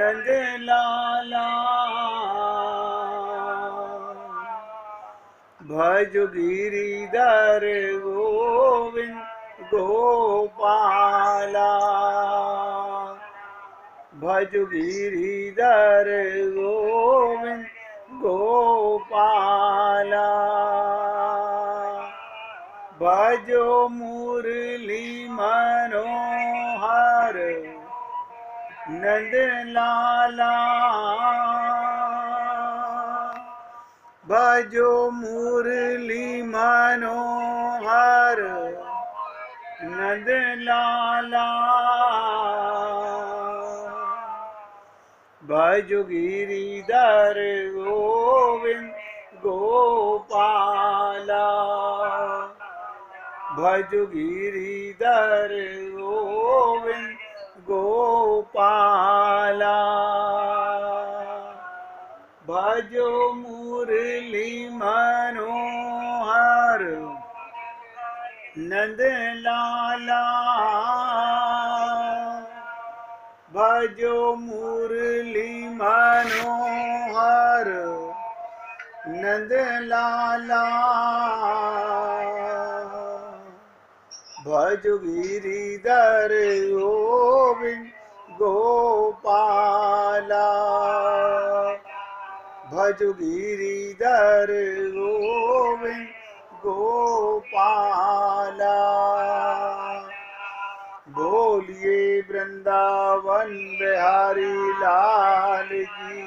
नंद लाला भज गिरिधर गोविंद गोपाला भज गिरिधर गोविंद गोपाला भजो मुरली मनोहर नंद लाला भजो मुरली मनोहर नंद लाला भजो गिरिधर गोविंद गोपाला भजो गिरिधर गोविंद गोपाला भजो मुरली मनोहर नंद लाला भजो मुरली मनोहर नंद लाला भजो गिरिधर गोविंद गोपाला भजो गिरिधर गोविंद गोपाला बोलिए वृंदावन बिहारी लाल की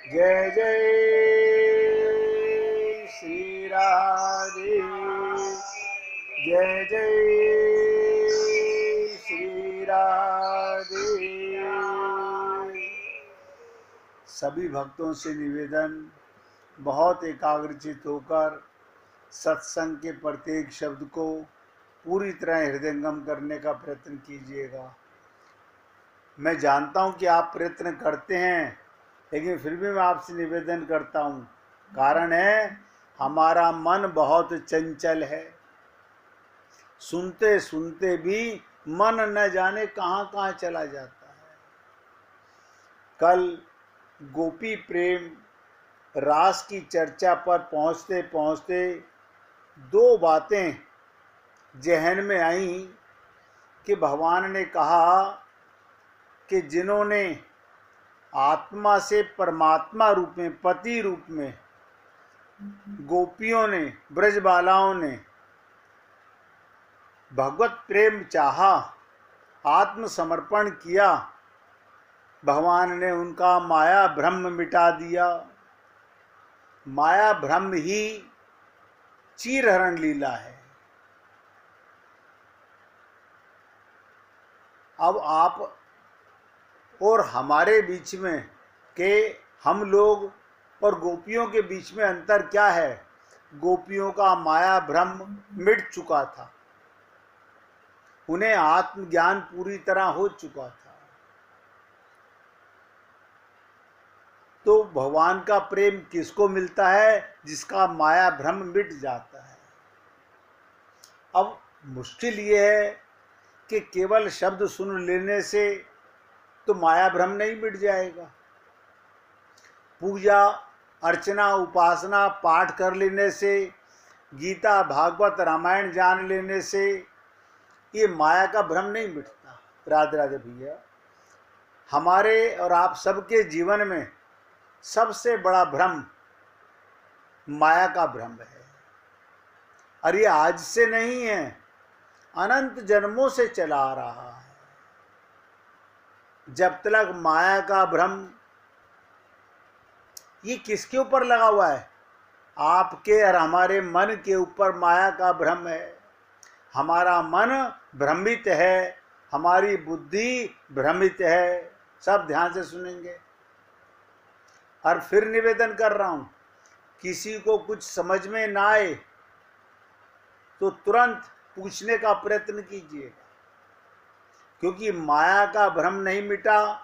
जय जय श्री राधे जय जय श्री राधे। सभी भक्तों से निवेदन, बहुत एकाग्रचित होकर सत्संग के प्रत्येक शब्द को पूरी तरह हृदयंगम करने का प्रयत्न कीजिएगा। मैं जानता हूं कि आप प्रयत्न करते हैं, लेकिन फिर भी मैं आपसे निवेदन करता हूं। कारण है हमारा मन बहुत चंचल है, सुनते सुनते भी मन न जाने कहां कहां चला जाता है। कल गोपी प्रेम रास की चर्चा पर पहुंचते पहुंचते दो बातें जहन में आई कि भगवान ने कहा कि जिन्होंने आत्मा से परमात्मा रूप में, पति रूप में गोपियों ने, ब्रजबालाओं ने भगवत प्रेम चाहा, आत्मसमर्पण किया, भगवान ने उनका माया भ्रम मिटा दिया। माया भ्रम ही चीरहरण लीला है। अब आप और हमारे बीच में के हम लोग और गोपियों के बीच में अंतर क्या है? गोपियों का माया भ्रम मिट चुका था, उन्हें आत्मज्ञान पूरी तरह हो चुका था। तो भगवान का प्रेम किसको मिलता है? जिसका माया भ्रम मिट जाता है। अब मुश्किल ये है कि केवल शब्द सुन लेने से तो माया भ्रम नहीं मिट जाएगा। पूजा अर्चना उपासना पाठ कर लेने से, गीता भागवत रामायण जान लेने से ये माया का भ्रम नहीं मिटता। राधे राधे भैया, हमारे और आप सबके जीवन में सबसे बड़ा भ्रम माया का भ्रम है। और ये आज से नहीं है, अनंत जन्मों से चला आ रहा है। जब तक माया का भ्रम, ये किसके ऊपर लगा हुआ है? आपके और हमारे मन के ऊपर माया का भ्रम है। हमारा मन भ्रमित है, हमारी बुद्धि भ्रमित है। सब ध्यान से सुनेंगे। और फिर निवेदन कर रहा हूं, किसी को कुछ समझ में ना आए तो तुरंत पूछने का प्रयत्न कीजिएगा, क्योंकि माया का भ्रम नहीं मिटा,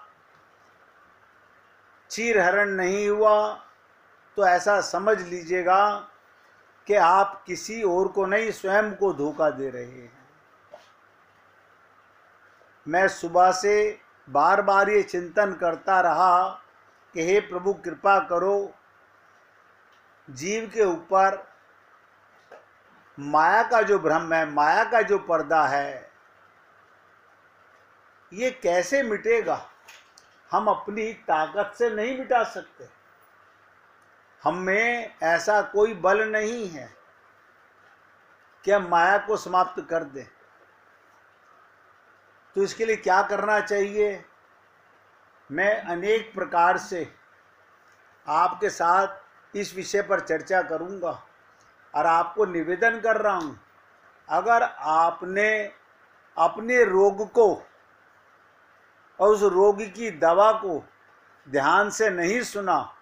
चीरहरण नहीं हुआ, तो ऐसा समझ लीजिएगा कि आप किसी और को नहीं, स्वयं को धोखा दे रहे हैं। मैं सुबह से बार बार ये चिंतन करता रहा कि हे प्रभु कृपा करो, जीव के ऊपर माया का जो भ्रम है, माया का जो पर्दा है, ये कैसे मिटेगा। हम अपनी ताकत से नहीं मिटा सकते, हम में ऐसा कोई बल नहीं है कि हम माया को समाप्त कर दें। तो इसके लिए क्या करना चाहिए, मैं अनेक प्रकार से आपके साथ इस विषय पर चर्चा करूंगा और आपको निवेदन कर रहा हूं, अगर आपने अपने रोग को और उस रोग की दवा को ध्यान से नहीं सुना,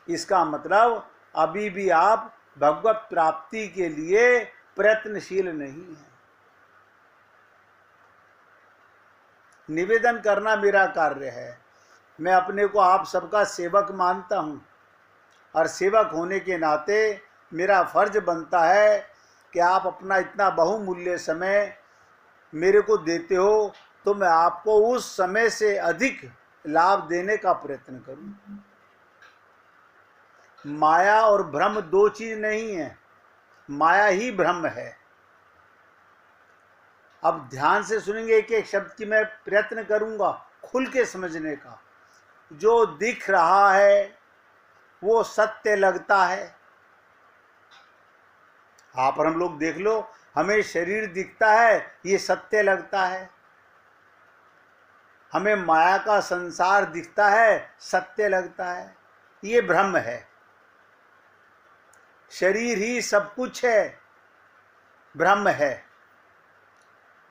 इसका मतलब अभी भी आप भगवत प्राप्ति के लिए प्रयत्नशील नहीं हैं। निवेदन करना मेरा कार्य है। मैं अपने को आप सबका सेवक मानता हूँ और सेवक होने के नाते मेरा फर्ज बनता है कि आप अपना इतना बहुमूल्य समय मेरे को देते हो तो मैं आपको उस समय से अधिक लाभ देने का प्रयत्न करूं। माया और भ्रम दो चीज नहीं है, माया ही भ्रम है। अब ध्यान से सुनेंगे एक एक शब्द की, मैं प्रयत्न करूंगा खुल के समझने का। जो दिख रहा है वो सत्य लगता है। आप और हम लोग देख लो, हमें शरीर दिखता है, ये सत्य लगता है। हमें माया का संसार दिखता है, सत्य लगता है, ये भ्रम है। शरीर ही सब कुछ है, भ्रम है।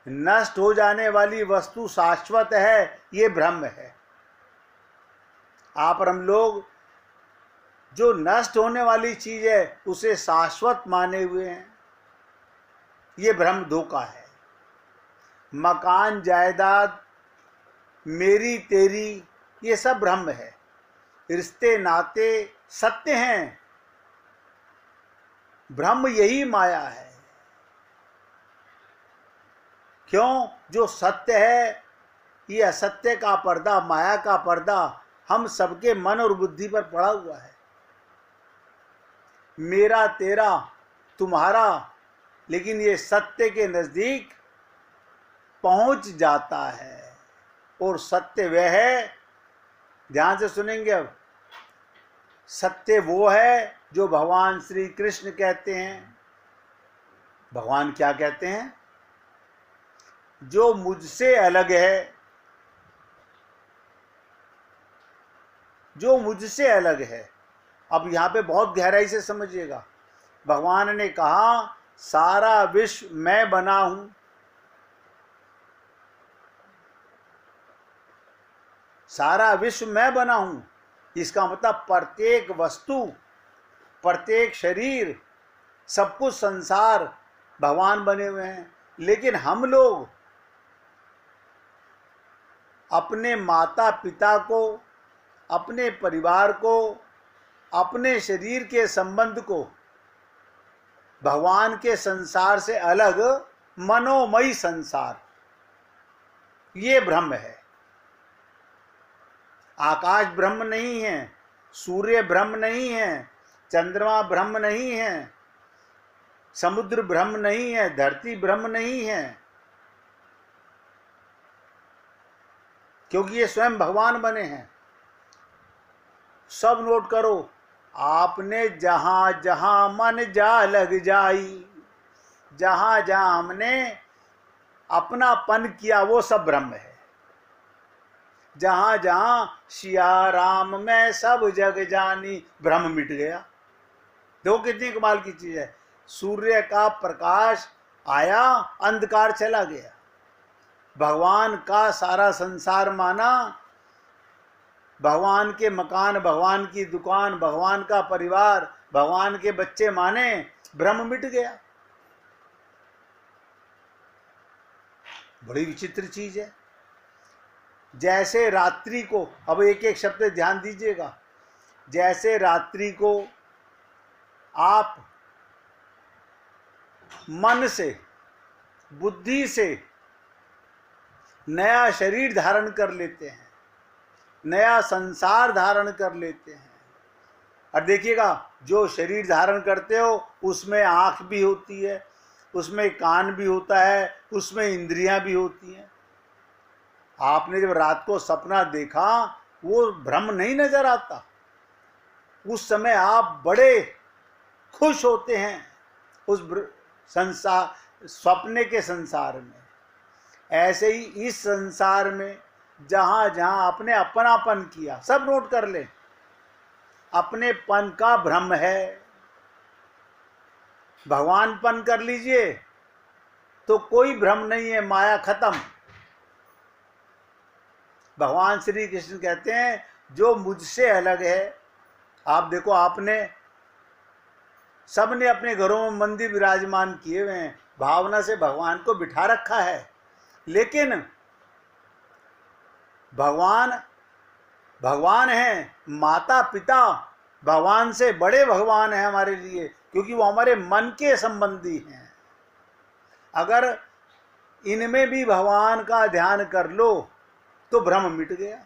नष्ट हो जाने वाली वस्तु शाश्वत है, ये भ्रम है। आप और हम लोग जो नष्ट होने वाली चीज है उसे शाश्वत माने हुए हैं, ये भ्रम धोखा है। मकान जायदाद मेरी तेरी, ये सब भ्रम है। रिश्ते नाते सत्य हैं, भ्रम यही माया है। क्यों? जो सत्य है ये असत्य का पर्दा, माया का पर्दा हम सबके मन और बुद्धि पर पड़ा हुआ है। मेरा तेरा तुम्हारा, लेकिन ये सत्य के नजदीक पहुंच जाता है। और सत्य वह है, ध्यान से सुनेंगे अब, सत्य वो है जो भगवान श्री कृष्ण कहते हैं। भगवान क्या कहते हैं? जो मुझसे अलग है, जो मुझसे अलग है। अब यहां पे बहुत गहराई से समझिएगा। भगवान ने कहा सारा विश्व मैं बना हूं, सारा विश्व मैं बना हूं। इसका मतलब प्रत्येक वस्तु, प्रत्येक शरीर, सब कुछ संसार भगवान बने हुए हैं। लेकिन हम लोग अपने माता पिता को, अपने परिवार को, अपने शरीर के संबंध को भगवान के संसार से अलग मनोमयी संसार, ये ब्रह्म है। आकाश ब्रह्म नहीं है, सूर्य ब्रह्म नहीं है, चंद्रमा ब्रह्म नहीं है, समुद्र ब्रह्म नहीं है, धरती ब्रह्म नहीं है, क्योंकि ये स्वयं भगवान बने हैं। सब नोट करो, आपने जहां जहां मन जा लग जाई, जहां जहां हमने अपनापन किया वो सब ब्रह्म है। जहां जहां सिया राम में सब जग जानी, भ्रम मिट गया। देखो कितनी कमाल की चीज है। सूर्य का प्रकाश आया, अंधकार चला गया। भगवान का सारा संसार माना, भगवान के मकान, भगवान की दुकान, भगवान का परिवार, भगवान के बच्चे माने, भ्रम मिट गया। बड़ी विचित्र चीज है। जैसे रात्रि को, अब एक एक शब्द ध्यान दीजिएगा, जैसे रात्रि को आप मन से, बुद्धि से नया शरीर धारण कर लेते हैं, नया संसार धारण कर लेते हैं। और देखिएगा, जो शरीर धारण करते हो उसमें आँख भी होती है, उसमें कान भी होता है, उसमें इंद्रियां भी होती हैं। आपने जब रात को सपना देखा, वो भ्रम नहीं नजर आता, उस समय आप बड़े खुश होते हैं उस संसार, सपने के संसार में। ऐसे ही इस संसार में जहाँ जहाँ आपने अपनापन किया, सब नोट कर ले, अपनेपन का भ्रम है। भगवानपन कर लीजिए तो कोई भ्रम नहीं है, माया खत्म। भगवान श्री कृष्ण कहते हैं जो मुझसे अलग है। आप देखो, आपने सबने अपने घरों में मंदिर विराजमान किए हुए हैं, भावना से भगवान को बिठा रखा है, लेकिन भगवान भगवान हैं, माता पिता भगवान से बड़े भगवान हैं हमारे लिए, क्योंकि वो हमारे मन के संबंधी हैं। अगर इनमें भी भगवान का ध्यान कर लो तो भ्रम मिट गया,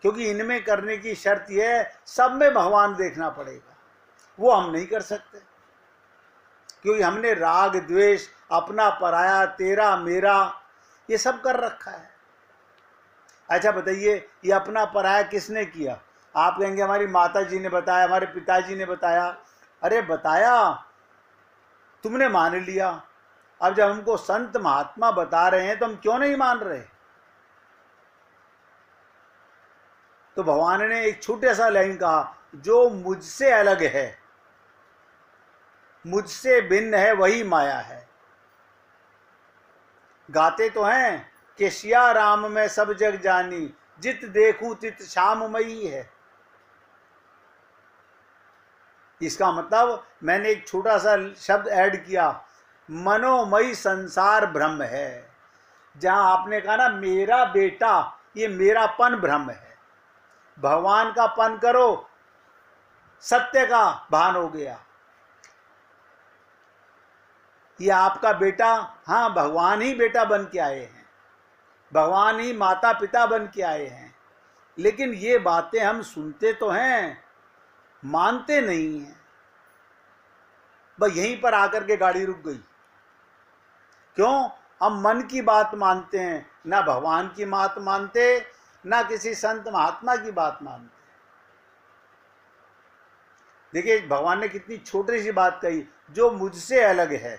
क्योंकि इनमें करने की शर्त यह है सब में भगवान देखना पड़ेगा। वो हम नहीं कर सकते, क्योंकि हमने राग द्वेष, अपना पराया, तेरा मेरा, ये सब कर रखा है। अच्छा बताइए, ये अपना पराया किसने किया? आप कहेंगे हमारी माता जी ने बताया, हमारे पिताजी ने बताया। अरे बताया, तुमने मान लिया। अब जब हमको संत महात्मा बता रहे हैं तो हम क्यों नहीं मान रहे? तो भगवान ने एक छोटा सा लाइन कहा, जो मुझसे अलग है, मुझसे भिन्न है, वही माया है। गाते तो हैं कि सिया राम में सब जग जानी, जित देखूं तित श्याममयी है। इसका मतलब मैंने एक छोटा सा शब्द ऐड किया, मनोमयी संसार भ्रम है। जहां आपने कहा ना मेरा बेटा, ये मेरापन भ्रम है। भगवान का पन करो, सत्य का भान हो गया। ये आपका बेटा, हाँ भगवान ही बेटा बन के आए हैं, भगवान ही माता पिता बन के आए हैं, लेकिन ये बातें हम सुनते तो हैं, मानते नहीं हैं। बस यहीं पर आकर के गाड़ी रुक गई। क्यों? हम मन की बात मानते हैं, ना भगवान की बात मानते, ना किसी संत महात्मा की बात मानते। देखिए भगवान ने कितनी छोटी सी बात कही, जो मुझसे अलग है।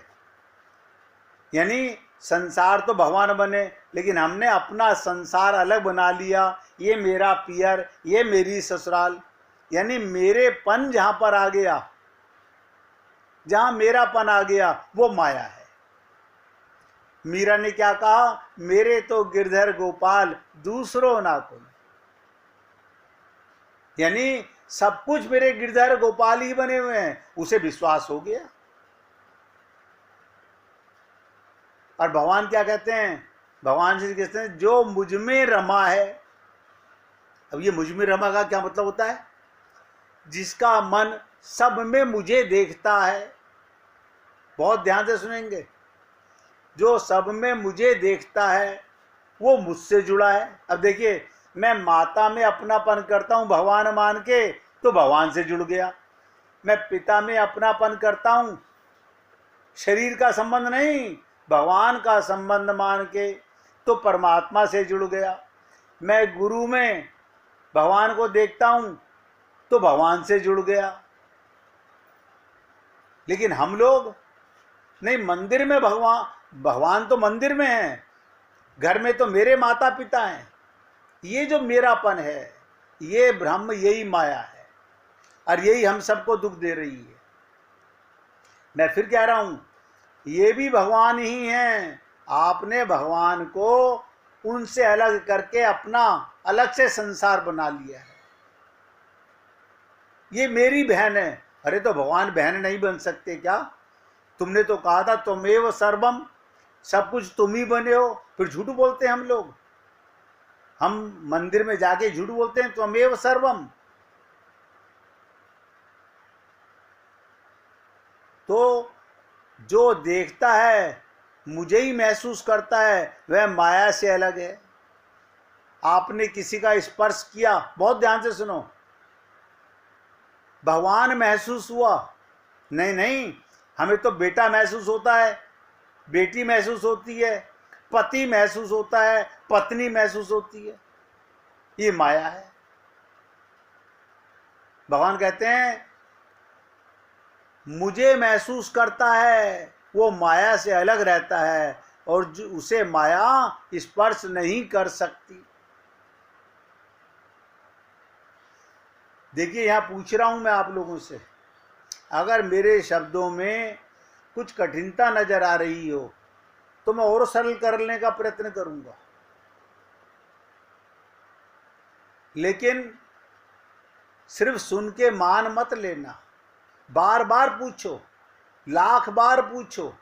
यानी संसार तो भगवान बने, लेकिन हमने अपना संसार अलग बना लिया। ये मेरा पियर, ये मेरी ससुराल, यानी मेरेपन जहां पर आ गया, जहां मेरापन आ गया, वो माया है। मीरा ने क्या कहा? मेरे तो गिरधर गोपाल, दूसरों ना कोई। यानी सब कुछ मेरे गिरधर गोपाल ही बने हुए हैं, उसे विश्वास हो गया। और भगवान क्या कहते हैं? भगवान श्री कृष्ण कहते हैं जो मुझ में रमा है। अब ये मुझ में रमा का क्या मतलब होता है? जिसका मन सब में मुझे देखता है। बहुत ध्यान से सुनेंगे। जो सब में मुझे देखता है वो मुझसे जुड़ा है। अब देखिए, मैं माता में अपनापन करता हूँ भगवान मान के, तो भगवान से जुड़ गया। मैं पिता में अपनापन करता हूँ, शरीर का संबंध नहीं, भगवान का संबंध मान के, तो परमात्मा से जुड़ गया। मैं गुरु में भगवान को देखता हूँ तो भगवान से जुड़ गया। लेकिन हम लोग नहीं, मंदिर में भगवान तो मंदिर में है, घर में तो मेरे माता पिता हैं। ये जो मेरापन है, ये ब्रह्म, यही माया है, और यही हम सबको दुख दे रही है। मैं फिर कह रहा हूं, ये भी भगवान ही हैं। आपने भगवान को उनसे अलग करके अपना अलग से संसार बना लिया है। ये मेरी बहन है। अरे तो भगवान बहन नहीं बन सकते क्या? तुमने तो कहा था तुमेव सर्वम, सब कुछ तुम ही बने हो। फिर झूठ बोलते हैं हम लोग। हम मंदिर में जाके झूठ बोलते हैं त्वमेव सर्वम। तो जो देखता है मुझे ही महसूस करता है वह माया से अलग है। आपने किसी का स्पर्श किया, बहुत ध्यान से सुनो, भगवान महसूस हुआ? नहीं नहीं, हमें तो बेटा महसूस होता है, बेटी महसूस होती है, पति महसूस होता है, पत्नी महसूस होती है, ये माया है। भगवान कहते हैं मुझे महसूस करता है, वो माया से अलग रहता है और जो उसे माया स्पर्श नहीं कर सकती। देखिए, यहां पूछ रहा हूं मैं आप लोगों से, अगर मेरे शब्दों में कुछ कठिनता नजर आ रही हो तो मैं और सरल करने का प्रयत्न करूंगा, लेकिन सिर्फ सुन के मान मत लेना, बार बार पूछो, लाख बार पूछो।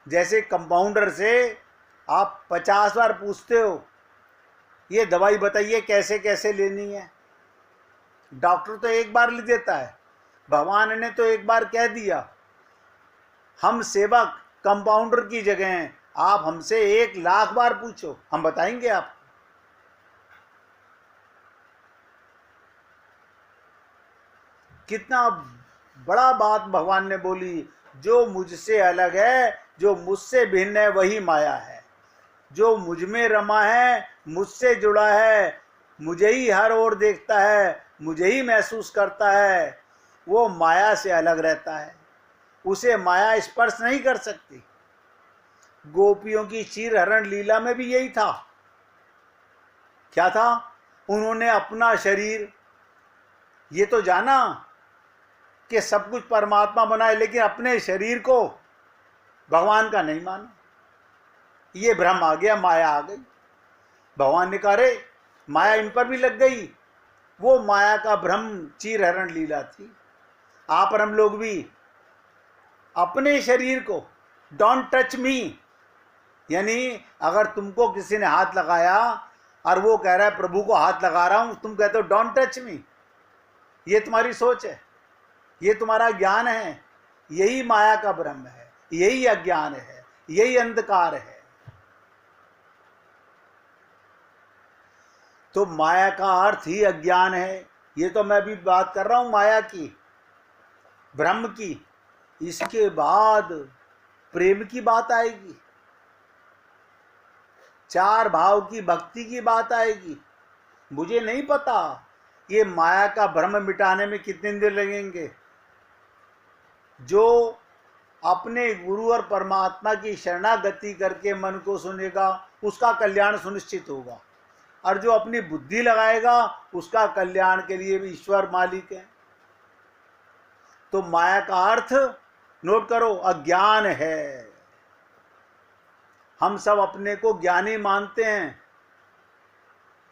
जैसे कंपाउंडर से आप 50 बार पूछते हो ये दवाई बताइए कैसे कैसे लेनी है, डॉक्टर तो एक बार लिख देता है, भगवान ने तो एक बार कह दिया। हम सेवक कंपाउंडर की जगह हैं, आप हमसे 1,00,000 बार पूछो, हम बताएंगे आपको। कितना बड़ा बात भगवान ने बोली, जो मुझसे अलग है, जो मुझसे भिन्न है, वही माया है। जो मुझ में रमा है, मुझसे जुड़ा है, मुझे ही हर ओर देखता है, मुझे ही महसूस करता है, वो माया से अलग रहता है, उसे माया स्पर्श नहीं कर सकती। गोपियों की चीर हरण लीला में भी यही था। क्या था? उन्होंने अपना शरीर, ये तो जाना कि सब कुछ परमात्मा बनाए, लेकिन अपने शरीर को भगवान का नहीं माना। ये भ्रम आ गया, माया आ गई। भगवान ने कहा रे माया इन पर भी लग गई। वो माया का भ्रम चीर हरण लीला थी। आप और हम लोग भी अपने शरीर को डोंट टच मी, यानी अगर तुमको किसी ने हाथ लगाया और वो कह रहा है प्रभु को हाथ लगा रहा हूं, तुम कहते हो डोंट टच मी, ये तुम्हारी सोच है, ये तुम्हारा ज्ञान है, यही माया का भ्रम है, यही अज्ञान है, यही अंधकार है। तो माया का अर्थ ही अज्ञान है। ये तो मैं भी बात कर रहा हूं माया की, भ्रम की। इसके बाद प्रेम की बात आएगी, चार भाव की भक्ति की बात आएगी। मुझे नहीं पता ये माया का भ्रम मिटाने में कितने दिन लगेंगे। जो अपने गुरु और परमात्मा की शरणागति करके मन को सुनेगा उसका कल्याण सुनिश्चित होगा, और जो अपनी बुद्धि लगाएगा उसका कल्याण के लिए भी ईश्वर मालिक है। तो माया का अर्थ नोट करो, अज्ञान है। हम सब अपने को ज्ञानी मानते हैं,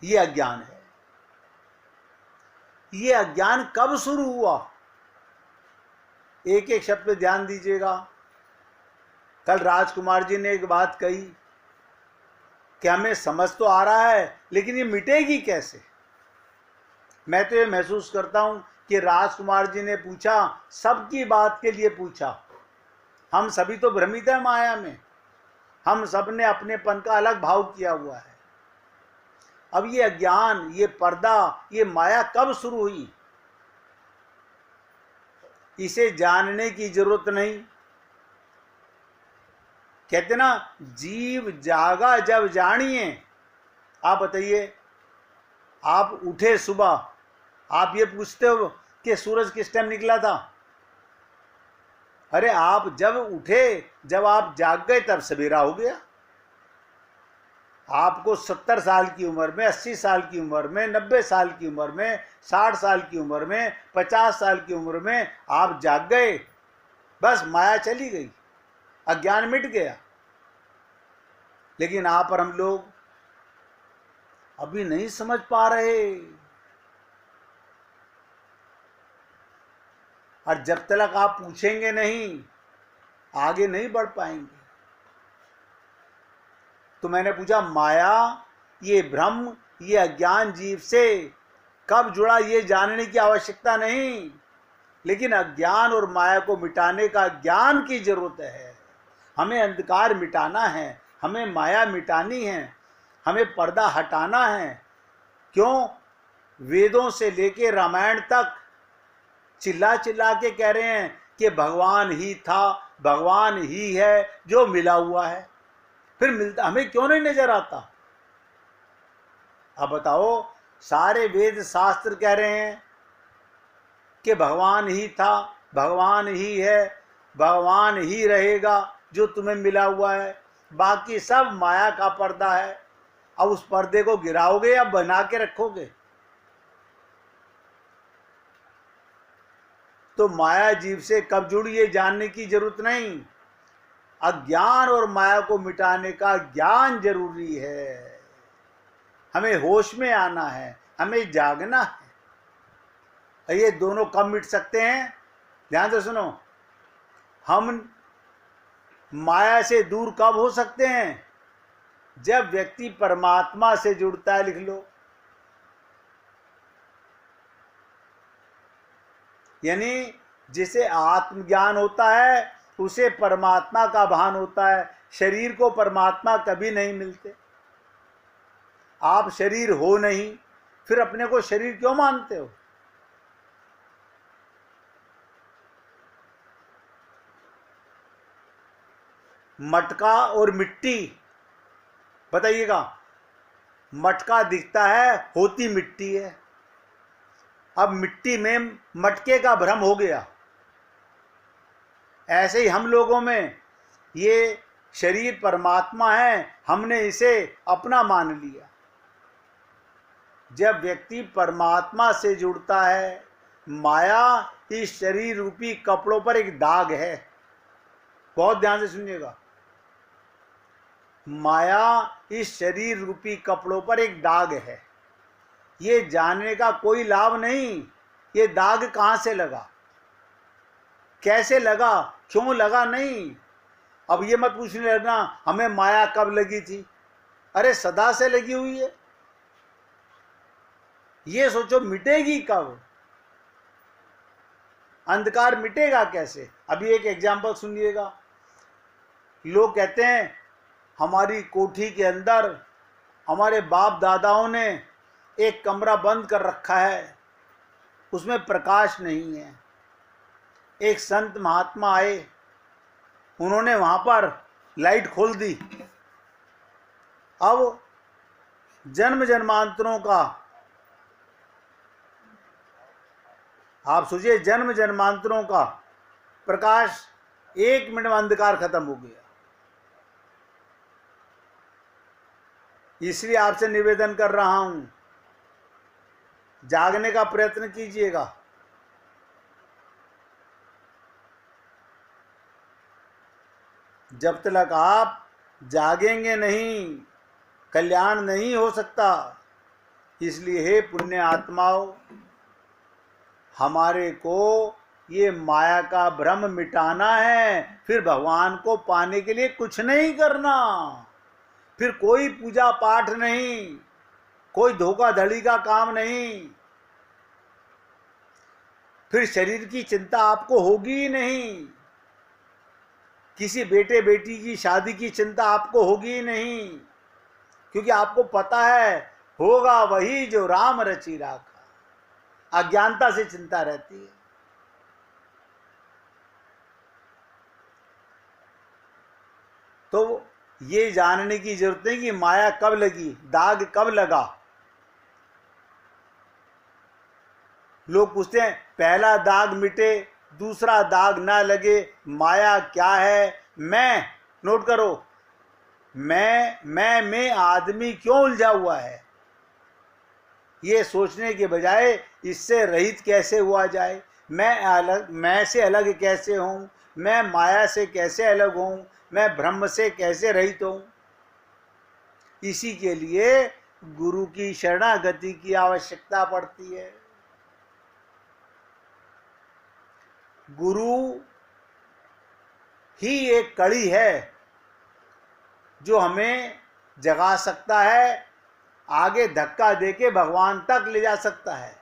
ये अज्ञान है। ये अज्ञान कब शुरू हुआ? एक एक शब्द पे ध्यान दीजिएगा। कल राजकुमार जी ने एक बात कही कि हमें समझ तो आ रहा है लेकिन ये मिटेगी कैसे। मैं तो ये महसूस करता हूं कि राजकुमार जी ने पूछा, सबकी बात के लिए पूछा। हम सभी तो भ्रमित है माया में, हम सब ने अपनेपन का अलग भाव किया हुआ है। अब ये अज्ञान, ये पर्दा, ये माया कब शुरू हुई? इसे जानने की जरूरत नहीं। कहते ना, जीव जागा जब जानिए। आप बताइए, आप उठे सुबह, आप ये पूछते हो कि सूरज किस टाइम निकला था? अरे आप जब उठे, जब आप जाग गए तब सवेरा हो गया। आपको 70 साल की उम्र में, 80 साल की उम्र में, 90 साल की उम्र में, 60 साल की उम्र में, 50 साल की उम्र में आप जाग गए, बस माया चली गई, अज्ञान मिट गया। लेकिन आप और हम लोग अभी नहीं समझ पा रहे, और जब तक आप पूछेंगे नहीं आगे नहीं बढ़ पाएंगे। तो मैंने पूछा, माया, ये भ्रम, ये अज्ञान जीव से कब जुड़ा, ये जानने की आवश्यकता नहीं, लेकिन अज्ञान और माया को मिटाने का ज्ञान की जरूरत है। हमें अंधकार मिटाना है, हमें माया मिटानी है, हमें पर्दा हटाना है। क्यों? वेदों से लेके रामायण तक चिल्ला चिल्ला के कह रहे हैं कि भगवान ही था, भगवान ही है जो मिला हुआ है। फिर मिलता हमें क्यों नहीं नजर आता? अब बताओ, सारे वेद शास्त्र कह रहे हैं कि भगवान ही था, भगवान ही है, भगवान ही रहेगा जो तुम्हें मिला हुआ है, बाकी सब माया का पर्दा है। अब उस पर्दे को गिराओगे या बना के रखोगे? तो माया जीव से कब जुड़ी ये जानने की जरूरत नहीं। अज्ञान और माया को मिटाने का ज्ञान जरूरी है। हमें होश में आना है, हमें जागना है। ये दोनों कब मिट सकते हैं? ध्यान से सुनो। हम माया से दूर कब हो सकते हैं? जब व्यक्ति परमात्मा से जुड़ता है। लिख लो। यानी जिसे आत्मज्ञान होता है उसे परमात्मा का भान होता है। शरीर को परमात्मा कभी नहीं मिलते। आप शरीर हो नहीं, फिर अपने को शरीर क्यों मानते हो? मटका और मिट्टी, बताइएगा। मटका दिखता है, होती मिट्टी है। अब मिट्टी में मटके का भ्रम हो गया। ऐसे ही हम लोगों में ये शरीर परमात्मा है, हमने इसे अपना मान लिया। जब व्यक्ति परमात्मा से जुड़ता है, माया इस शरीर रूपी कपड़ों पर एक दाग है। बहुत ध्यान से सुनिएगा। माया इस शरीर रूपी कपड़ों पर एक दाग है। ये जानने का कोई लाभ नहीं। ये दाग कहाँ से लगा, कैसे लगा, क्यों लगा, नहीं। अब ये मत पूछने लगना हमें माया कब लगी थी। अरे सदा से लगी हुई है। ये सोचो मिटेगी कब, अंधकार मिटेगा कैसे। अभी एक एग्जाम्पल सुनिएगा। लोग कहते हैं हमारी कोठी के अंदर हमारे बाप दादाओं ने एक कमरा बंद कर रखा है, उसमें प्रकाश नहीं है। एक संत महात्मा आए, उन्होंने वहां पर लाइट खोल दी। अब जन्म जन्मांतरों का, आप सोचिए, जन्म जन्मांतरों का प्रकाश 1 मिनट में अंधकार खत्म हो गया। इसलिए आपसे निवेदन कर रहा हूं, जागने का प्रयत्न कीजिएगा। जब तक आप जागेंगे नहीं, कल्याण नहीं हो सकता। इसलिए हे पुण्य आत्माओं, हमारे को ये माया का भ्रम मिटाना है। फिर भगवान को पाने के लिए कुछ नहीं करना, फिर कोई पूजा पाठ नहीं, कोई धोखाधड़ी का काम नहीं, फिर शरीर की चिंता आपको होगी ही नहीं, किसी बेटे बेटी की शादी की चिंता आपको होगी ही नहीं, क्योंकि आपको पता है होगा वही जो राम रचि राखा। अज्ञानता से चिंता रहती है। तो ये जानने की जरूरत है कि माया कब लगी, दाग कब लगा। लोग पूछते हैं पहला दाग मिटे दूसरा दाग ना लगे, माया क्या है? मैं, नोट करो, मैं में आदमी क्यों उलझा हुआ है, ये सोचने के बजाय इससे रहित कैसे हुआ जाए। मैं से अलग कैसे हूँ, मैं माया से कैसे अलग हूँ, मैं ब्रह्म से कैसे रहित हूँ। इसी के लिए गुरु की शरणागति की आवश्यकता पड़ती है। गुरु ही एक कड़ी है जो हमें जगा सकता है, आगे धक्का देके भगवान तक ले जा सकता है।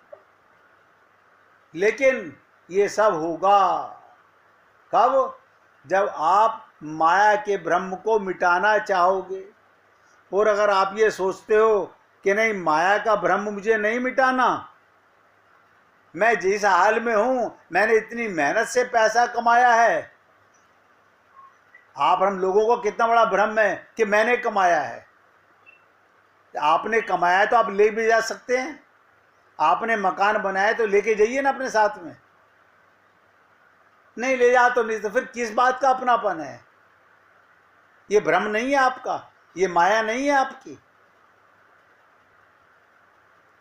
लेकिन ये सब होगा कब? जब आप माया के भ्रम को मिटाना चाहोगे। और अगर आप ये सोचते हो कि नहीं, माया का भ्रम मुझे नहीं मिटाना, मैं जिस हाल में हूं, मैंने इतनी मेहनत से पैसा कमाया है। आप हम लोगों को कितना बड़ा भ्रम है कि मैंने कमाया है। आपने कमाया है तो आप ले भी जा सकते हैं। आपने मकान बनाया तो लेके जाइए ना अपने साथ में। नहीं ले जा तो नहीं, तो फिर किस बात का अपनापन है? ये भ्रम नहीं है आपका, ये माया नहीं है आपकी।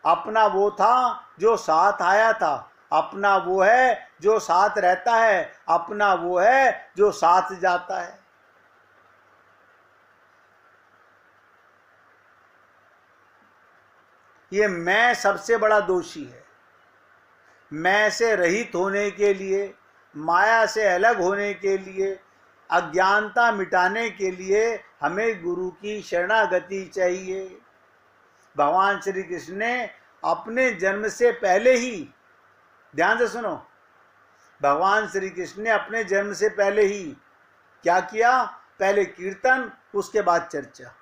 अपना वो था जो साथ आया था, अपना वो है जो साथ रहता है, अपना वो है जो साथ जाता है। ये मैं सबसे बड़ा दोषी है। मैं से रहित होने के लिए, माया से अलग होने के लिए, अज्ञानता मिटाने के लिए हमें गुरु की शरणागति चाहिए। भगवान श्री कृष्ण ने अपने जन्म से पहले ही, ध्यान से सुनो, भगवान श्री कृष्ण ने अपने जन्म से पहले ही क्या किया? पहले कीर्तन, उसके बाद चर्चा।